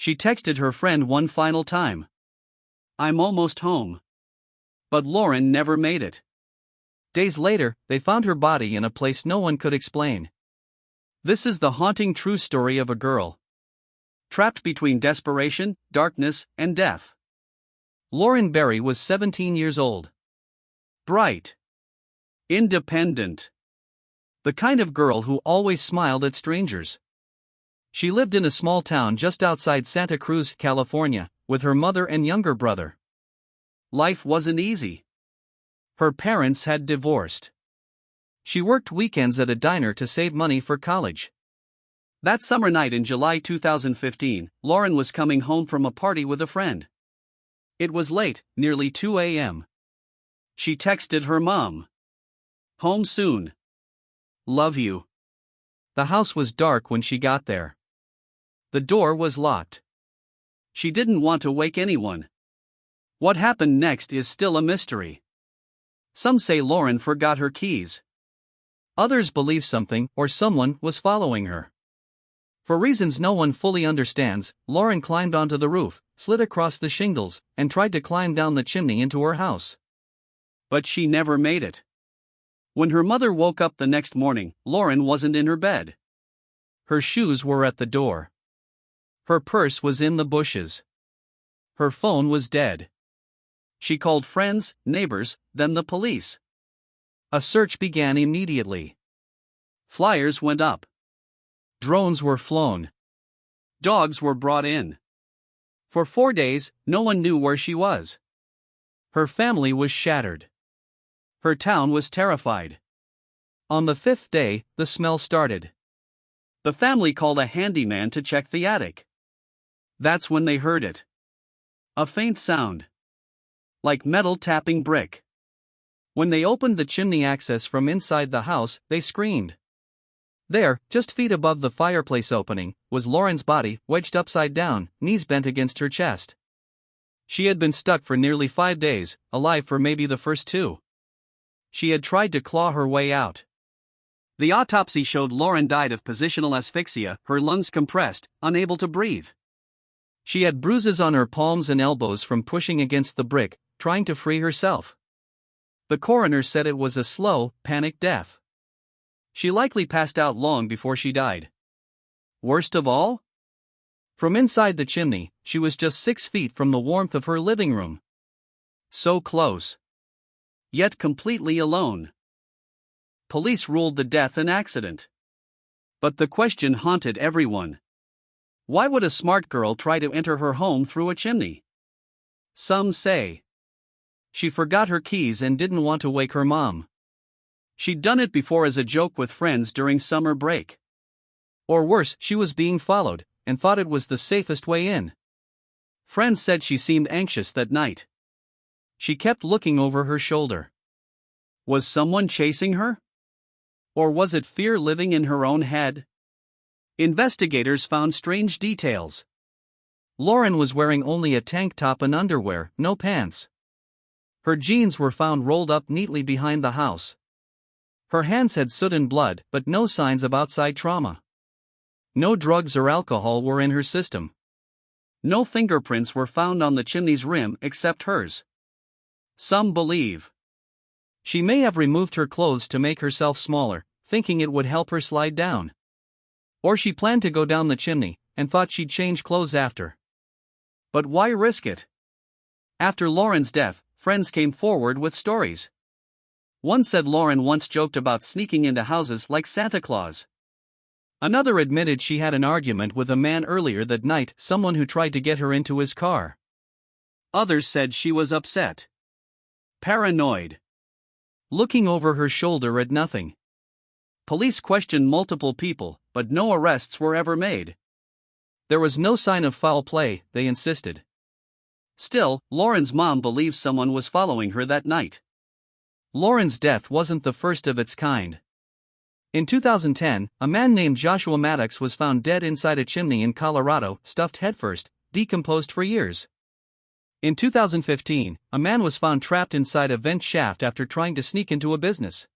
She texted her friend one final time. "I'm almost home." But Lauren never made it. Days later, they found her body in a place no one could explain. This is the haunting true story of a girl trapped between desperation, darkness, and death. Lauren Berry was 17 years old. Bright. Independent. The kind of girl who always smiled at strangers. She lived in a small town just outside Santa Cruz, California, with her mother and younger brother. Life wasn't easy. Her parents had divorced. She worked weekends at a diner to save money for college. That summer night in July 2015, Lauren was coming home from a party with a friend. It was late, nearly 2 a.m. She texted her mom. "Home soon. Love you." The house was dark when she got there. The door was locked. She didn't want to wake anyone. What happened next is still a mystery. Some say Lauren forgot her keys. Others believe something or someone was following her. For reasons no one fully understands, Lauren climbed onto the roof, slid across the shingles, and tried to climb down the chimney into her house. But she never made it. When her mother woke up the next morning, Lauren wasn't in her bed. Her shoes were at the door. Her purse was in the bushes. Her phone was dead. She called friends, neighbors, then the police. A search began immediately. Flyers went up. Drones were flown. Dogs were brought in. For 4 days, no one knew where she was. Her family was shattered. Her town was terrified. On the 5th day, the smell started. The family called a handyman to check the attic. That's when they heard it. A faint sound. Like metal tapping brick. When they opened the chimney access from inside the house, they screamed. There, just feet above the fireplace opening, was Lauren's body, wedged upside down, knees bent against her chest. She had been stuck for nearly 5 days, alive for maybe the first 2. She had tried to claw her way out. The autopsy showed Lauren died of positional asphyxia, her lungs compressed, unable to breathe. She had bruises on her palms and elbows from pushing against the brick, trying to free herself. The coroner said it was a slow, panic death. She likely passed out long before she died. Worst of all? From inside the chimney, she was just 6 feet from the warmth of her living room. So close. Yet completely alone. Police ruled the death an accident. But the question haunted everyone. Why would a smart girl try to enter her home through a chimney? Some say she forgot her keys and didn't want to wake her mom. She'd done it before as a joke with friends during summer break. Or worse, she was being followed, and thought it was the safest way in. Friends said she seemed anxious that night. She kept looking over her shoulder. Was someone chasing her? Or was it fear living in her own head? Investigators found strange details. Lauren was wearing only a tank top and underwear, no pants. Her jeans were found rolled up neatly behind the house. Her hands had soot and blood, but no signs of outside trauma. No drugs or alcohol were in her system. No fingerprints were found on the chimney's rim except hers. Some believe she may have removed her clothes to make herself smaller, thinking it would help her slide down. Or she planned to go down the chimney, and thought she'd change clothes after. But why risk it? After Lauren's death, friends came forward with stories. One said Lauren once joked about sneaking into houses like Santa Claus. Another admitted she had an argument with a man earlier that night, someone who tried to get her into his car. Others said she was upset. Paranoid. Looking over her shoulder at nothing. Police questioned multiple people, but no arrests were ever made. There was no sign of foul play, they insisted. Still, Lauren's mom believes someone was following her that night. Lauren's death wasn't the first of its kind. In 2010, a man named Joshua Maddox was found dead inside a chimney in Colorado, stuffed headfirst, decomposed for years. In 2015, a man was found trapped inside a vent shaft after trying to sneak into a business.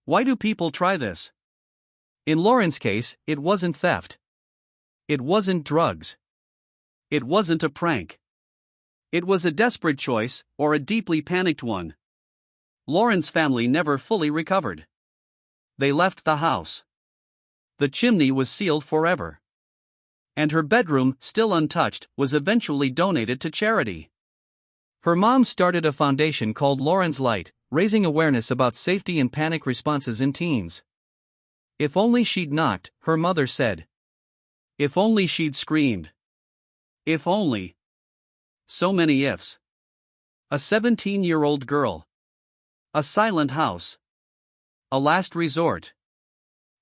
Why do people try this? In Lauren's case, it wasn't theft. It wasn't drugs. It wasn't a prank. It was a desperate choice, or a deeply panicked one. Lauren's family never fully recovered. They left the house. The chimney was sealed forever. And her bedroom, still untouched, was eventually donated to charity. Her mom started a foundation called Lauren's Light, raising awareness about safety and panic responses in teens. If only she'd knocked, her mother said. If only she'd screamed. If only. So many ifs. A 17-year-old girl. A silent house. A last resort.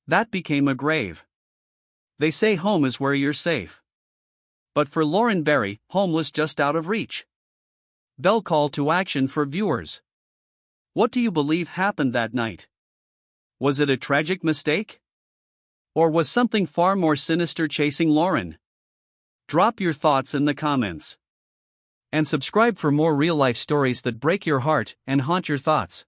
That became a grave. They say home is where you're safe. But for Lauren Berry, home was just out of reach. Bell call to action for viewers. What do you believe happened that night? Was it a tragic mistake? Or was something far more sinister chasing Lauren? Drop your thoughts in the comments. And subscribe for more real-life stories that break your heart and haunt your thoughts.